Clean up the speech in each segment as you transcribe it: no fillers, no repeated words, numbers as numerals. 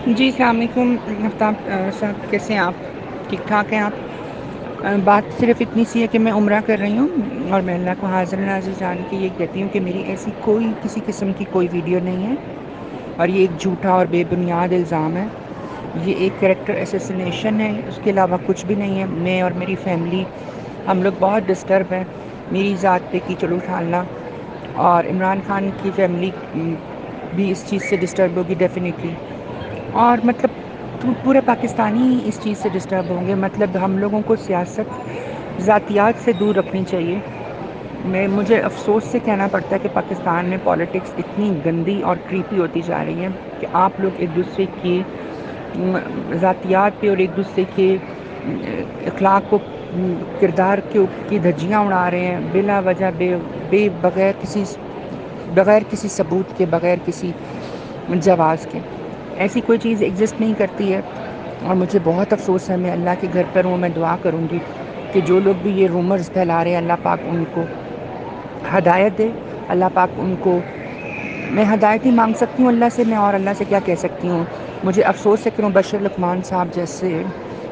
جی السلام علیکم آفتاب صاحب، کیسے ہیں آپ؟ ٹھیک ٹھاک ہیں آپ؟ بات صرف اتنی سی ہے کہ میں عمرہ کر رہی ہوں اور میں اللہ کو حاضر ناظر جان کے یہ کہتی ہوں کہ میری ایسی کوئی کسی قسم کی کوئی ویڈیو نہیں ہے، اور یہ ایک جھوٹا اور بے بنیاد الزام ہے۔ یہ ایک کریکٹر اسیسینیشن ہے، اس کے علاوہ کچھ بھی نہیں ہے۔ میں اور میری فیملی ہم لوگ بہت ڈسٹرب ہیں، میری ذات پہ کیچڑ اٹھالنا، اور عمران خان کی فیملی بھی اس چیز سے ڈسٹرب ہوگی ڈیفینیٹلی، اور مطلب پورے پاکستانی اس چیز سے ڈسٹرب ہوں گے۔ مطلب ہم لوگوں کو سیاست ذاتیات سے دور رکھنی چاہیے۔ مجھے افسوس سے کہنا پڑتا ہے کہ پاکستان میں پالیٹکس اتنی گندی اور کریپی ہوتی جا رہی ہے کہ آپ لوگ ایک دوسرے کی ذاتیات پہ اور ایک دوسرے کے اخلاق کو، کردار کی دھجیاں اڑا رہے ہیں بلا وجہ، بغیر کسی ثبوت کے، بغیر کسی جواز کے۔ ایسی کوئی چیز ایگزسٹ نہیں کرتی ہے، اور مجھے بہت افسوس ہے۔ میں اللہ کے گھر پر ہوں، میں دعا کروں گی کہ جو لوگ بھی یہ رومرز پھیلا رہے ہیں، اللہ پاک ان کو ہدایت دے۔ اللہ پاک ان کو، میں ہدایت ہی مانگ سکتی ہوں اللہ سے، میں اور اللہ سے کیا کہہ سکتی ہوں۔ مجھے افسوس ہے کہ مبشر لقمان صاحب جیسے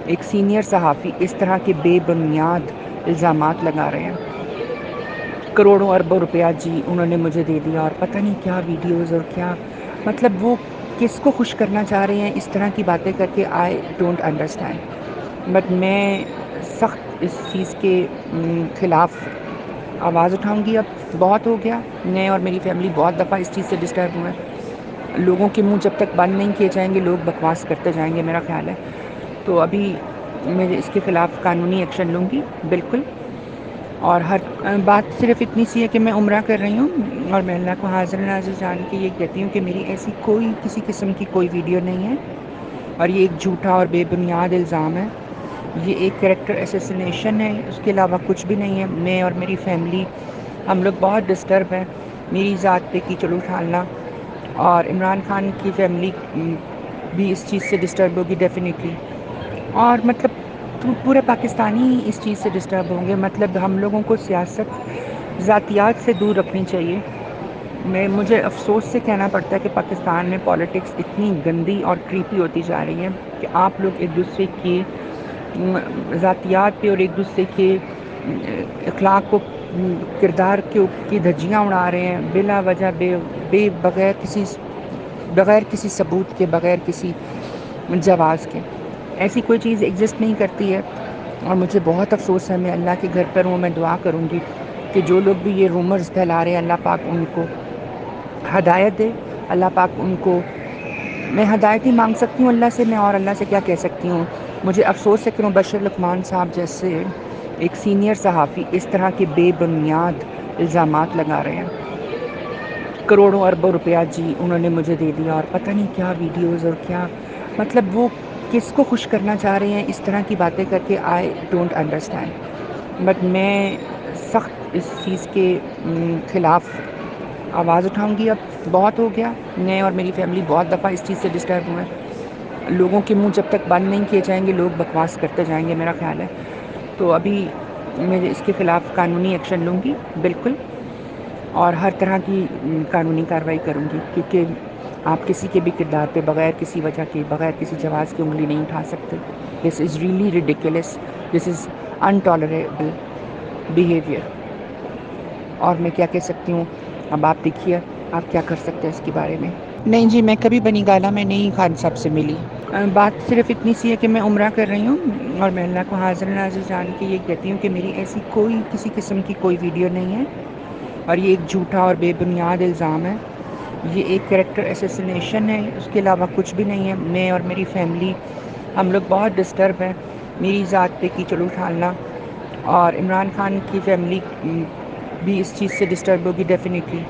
ایک سینئر صحافی اس طرح کے بے بنیاد الزامات لگا رہے ہیں۔ کروڑوں اربوں روپیہ جی انہوں نے مجھے دے دیا، اور پتہ نہیں کیا ویڈیوز اور کیا، مطلب وہ کس کو خوش کرنا چاہ رہے ہیں اس طرح کی باتیں کر کے، آئی ڈونٹ انڈرسٹینڈ۔ بٹ میں سخت اس چیز کے خلاف آواز اٹھاؤں گی۔ اب بہت ہو گیا، میں اور میری فیملی بہت دفعہ اس چیز سے ڈسٹرب ہوئے ہیں۔ لوگوں کے منہ جب تک بند نہیں کیے جائیں گے، لوگ بکواس کرتے جائیں گے، میرا خیال ہے۔ تو ابھی میں اس کے خلاف قانونی ایکشن لوں گی، بالکل۔ اور ہر بات صرف اتنی سی ہے کہ میں عمرہ کر رہی ہوں اور میں اللہ کو حاضر ناظر جان کے یہ کہتی ہوں کہ میری ایسی کوئی کسی قسم کی کوئی ویڈیو نہیں ہے، اور یہ ایک جھوٹا اور بے بنیاد الزام ہے۔ یہ ایک کریکٹر اسیسینیشن ہے، اس کے علاوہ کچھ بھی نہیں ہے۔ میں اور میری فیملی ہم لوگ بہت ڈسٹرب ہیں، میری ذات پہ کیچڑ اٹھالنا، اور عمران خان کی فیملی بھی اس چیز سے ڈسٹرب ہوگی ڈیفینیٹلی، اور مطلب پورے پاکستانی اس چیز سے ڈسٹرب ہوں گے۔ مطلب ہم لوگوں کو سیاست ذاتیات سے دور رکھنی چاہیے۔ مجھے افسوس سے کہنا پڑتا ہے کہ پاکستان میں پالیٹکس اتنی گندی اور کریپی ہوتی جا رہی ہے کہ آپ لوگ ایک دوسرے کی ذاتیات پہ اور ایک دوسرے کے اخلاق کو، کردار کی دھجیاں اڑا رہے ہیں بلا وجہ، بغیر کسی ثبوت کے، بغیر کسی جواز کے۔ ایسی کوئی چیز ایگزسٹ نہیں کرتی ہے، اور مجھے بہت افسوس ہے۔ میں اللہ کے گھر پر ہوں، میں دعا کروں گی کہ جو لوگ بھی یہ رومرز پھیلا رہے ہیں، اللہ پاک ان کو ہدایت دے۔ اللہ پاک ان کو، میں ہدایت ہی مانگ سکتی ہوں اللہ سے، میں اور اللہ سے کیا کہہ سکتی ہوں۔ مجھے افسوس ہے کہ مبشر لقمان صاحب جیسے ایک سینئر صحافی اس طرح کے بے بنیاد الزامات لگا رہے ہیں۔ کروڑوں اربوں روپیہ جی انہوں نے مجھے دے دیا، اور پتہ نہیں کیا ویڈیوز اور کیا، مطلب وہ کس کو خوش کرنا چاہ رہے ہیں اس طرح کی باتیں کر کے، آئی ڈونٹ انڈرسٹینڈ۔ بٹ میں سخت اس چیز کے خلاف آواز اٹھاؤں گی۔ اب بہت ہو گیا، میں اور میری فیملی بہت دفعہ اس چیز سے ڈسٹرب ہوئے ہیں۔ لوگوں کے منہ جب تک بند نہیں کیے جائیں گے، لوگ بکواس کرتے جائیں گے، میرا خیال ہے۔ تو ابھی میں اس کے خلاف قانونی ایکشن لوں گی، بالکل، اور ہر طرح کی قانونی کارروائی کروں گی، کیونکہ آپ کسی کے بھی کردار پہ بغیر کسی وجہ کے، بغیر کسی جواز کی انگلی نہیں اٹھا سکتے۔ This is really ridiculous, this is intolerable behaviour. اور میں کیا کہہ سکتی ہوں، اب آپ دیکھیے آپ کیا کر سکتے ہیں اس کے بارے میں۔ نہیں جی، میں کبھی بنی گالہ میں نہیں خان صاحب سے ملی۔ بات صرف اتنی سی ہے کہ میں عمرہ کر رہی ہوں اور میں اللہ کو حاضر ناظر جان کے یہ کہتی ہوں کہ میری ایسی کوئی کسی قسم کی کوئی ویڈیو نہیں ہے، اور یہ ایک جھوٹا اور بے بنیاد الزام ہے۔ یہ ایک کریکٹر اسیسینیشن ہے، اس کے علاوہ کچھ بھی نہیں ہے۔ میں اور میری فیملی ہم لوگ بہت ڈسٹرب ہیں، میری ذات پہ کیچڑ اٹھالنا، اور عمران خان کی فیملی بھی اس چیز سے ڈسٹرب ہوگی ڈیفینیٹلی،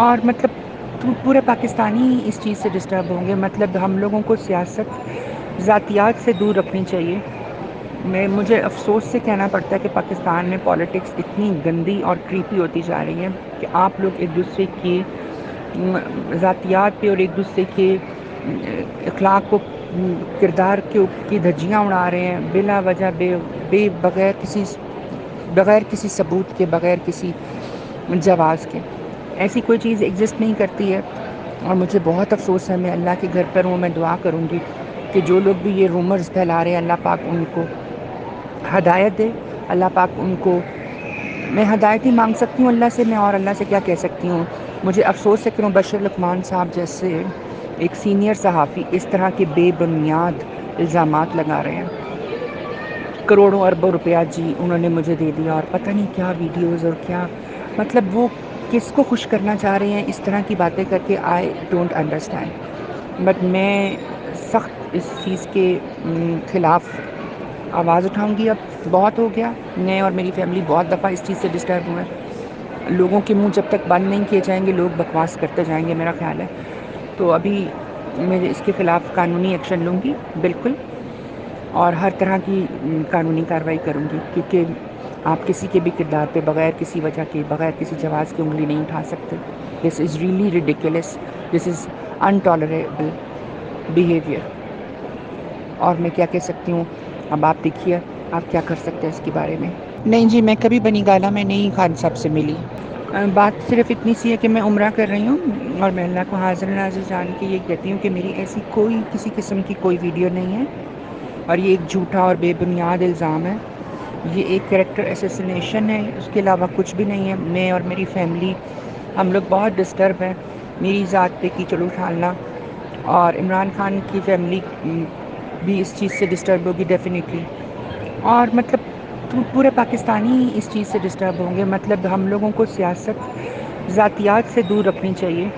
اور مطلب پورے پاکستانی اس چیز سے ڈسٹرب ہوں گے۔ مطلب ہم لوگوں کو سیاست ذاتیات سے دور رکھنی چاہیے۔ مجھے افسوس سے کہنا پڑتا ہے کہ پاکستان میں پالیٹکس اتنی گندی اور کریپی ہوتی جا رہی ہے کہ آپ لوگ ایک دوسرے کی ذاتیات پہ اور ایک دوسرے کے اخلاق کو، کردار کی دھجیاں اڑا رہے ہیں بلا وجہ، بغیر کسی ثبوت کے، بغیر کسی جواز کے۔ ایسی کوئی چیز ایگزسٹ نہیں کرتی ہے، اور مجھے بہت افسوس ہے. میں اللہ کے گھر پر ہوں. میں دعا کروں گی کہ جو لوگ بھی یہ رومرز پھیلا رہے ہیں اللہ پاک ان کو ہدایت دے. اللہ پاک ان کو، میں ہدایت ہی مانگ سکتی ہوں اللہ سے. میں اور اللہ سے کیا کہہ سکتی ہوں. مجھے افسوس ہے کہ مبشر لقمان صاحب جیسے ایک سینئر صحافی اس طرح کے بے بنیاد الزامات لگا رہے ہیں. کروڑوں اربوں روپیہ جی انہوں نے مجھے دے دیا، اور پتہ نہیں کیا ویڈیوز اور کیا، مطلب وہ کس کو خوش کرنا چاہ رہے ہیں اس طرح کی باتیں کر کے. I don't understand. بٹ میں سخت اس چیز کے خلاف آواز اٹھاؤں گی. اب بہت ہو گیا. میں اور میری فیملی بہت دفعہ اس چیز سے ڈسٹرب ہوئے ہیں. لوگوں کے منہ جب تک بند نہیں کیے جائیں گے لوگ بکواس کرتے جائیں گے، میرا خیال ہے. تو ابھی میں اس کے خلاف قانونی ایکشن لوں گی بالکل، اور ہر طرح کی قانونی کارروائی کروں گی، کیونکہ آپ کسی کے بھی کردار پہ بغیر کسی وجہ کے، بغیر کسی جواز کی انگلی نہیں اٹھا سکتے. This is really ridiculous. This is intolerable behaviour. اور میں کیا کہہ سکتی ہوں. اب آپ دیکھیے آپ کیا کر سکتے ہیں اس کے بارے میں. نہیں جی، میں کبھی بنی گالہ میں نہیں خان صاحب سے ملی. بات صرف اتنی سی ہے کہ میں عمرہ کر رہی ہوں، اور میں اللہ کو حاضر ناظر جان کے یہ کہتی ہوں کہ میری ایسی کوئی کسی قسم کی کوئی ویڈیو نہیں ہے، اور یہ ایک جھوٹا اور بے بنیاد الزام ہے. یہ ایک کریکٹر اسیسینیشن ہے، اس کے علاوہ کچھ بھی نہیں ہے. میں اور میری فیملی ہم لوگ بہت ڈسٹرب ہیں میری ذات پہ کیچڑ اچھالنا، اور عمران خان کی فیملی بھی اس چیز سے ڈسٹرب ہوگی ڈیفینیٹلی. اور مطلب پورے پاکستانی اس چیز سے ڈسٹرب ہوں گے. مطلب ہم لوگوں کو سیاست ذاتیات سے دور رکھنی چاہیے.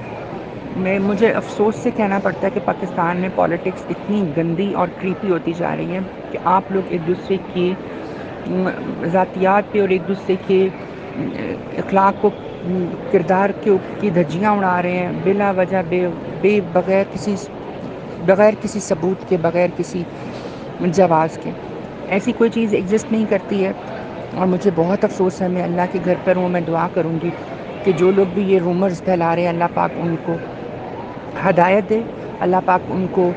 مجھے افسوس سے کہنا پڑتا ہے کہ پاکستان میں پالیٹکس اتنی گندی اور کریپی ہوتی جا رہی ہے کہ آپ لوگ ایک دوسرے کی ذاتیات پہ اور ایک دوسرے کے اخلاق کو، کردار کی دھجیاں اڑا رہے ہیں بلا وجہ، بغیر کسی ثبوت کے، بغیر کسی جواز کے. ایسی کوئی چیز ایگزسٹ نہیں کرتی ہے. اور مجھے بہت افسوس ہے. میں اللہ کے گھر پر ہوں. میں دعا کروں گی کہ جو لوگ بھی یہ رومرز پھیلا رہے ہیں اللہ پاک ان کو ہدایت دے. اللہ پاک ان کو،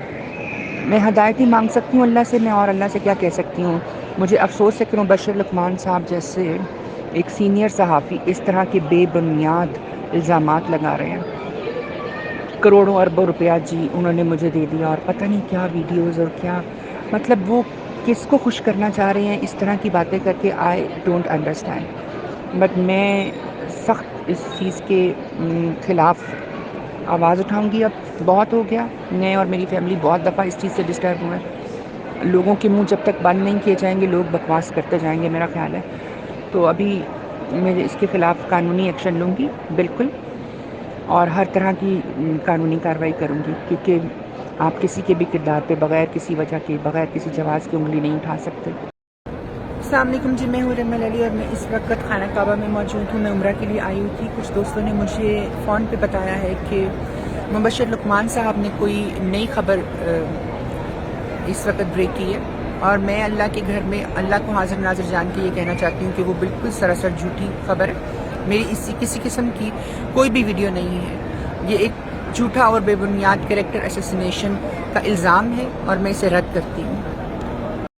میں ہدایت ہی مانگ سکتی ہوں اللہ سے. میں اور اللہ سے کیا کہہ سکتی ہوں. مجھے افسوس ہے کہ مبشر لقمان صاحب جیسے ایک سینئر صحافی اس طرح کے بے بنیاد الزامات لگا رہے ہیں. کروڑوں اربوں روپیہ جی انہوں نے مجھے دے دیا، اور پتہ نہیں کیا ویڈیوز اور کیا، مطلب وہ کس کو خوش کرنا چاہ رہے ہیں اس طرح کی باتیں کر کے. I don't understand. بٹ میں سخت اس چیز کے خلاف آواز اٹھاؤں گی. اب بہت ہو گیا. میں اور میری فیملی بہت دفعہ اس چیز سے ڈسٹرب ہوئے ہیں. لوگوں کے منہ جب تک بند نہیں کیے جائیں گے لوگ بکواس کرتے جائیں گے، میرا خیال ہے. تو ابھی میں اس کے خلاف قانونی ایکشن لوں گی بالکل، اور ہر طرح کی قانونی کارروائی کروں گی، کیونکہ آپ کسی کے بھی کردار پہ بغیر کسی وجہ کے، بغیر کسی جواز کی انگلی نہیں اٹھا سکتے. السلام علیکم جی، میں ہوں رمل علی، اور میں اس وقت خانہ کعبہ میں موجود ہوں. میں عمرہ کے لیے آئی ہوئی تھی. کچھ دوستوں نے مجھے فون پہ بتایا ہے کہ مبشر لقمان صاحب نے کوئی نئی خبر اس وقت بریک کی ہے، اور میں اللہ کے گھر میں اللہ کو حاضر ناظر جان کے یہ کہنا چاہتی ہوں کہ وہ بالکل سراسر جھوٹی خبر ہے. میری کسی قسم کی کوئی بھی ویڈیو نہیں ہے. یہ ایک جھوٹا اور بے بنیاد کریکٹر اسیسینیشن کا الزام ہے، اور میں اسے رد کرتی ہوں.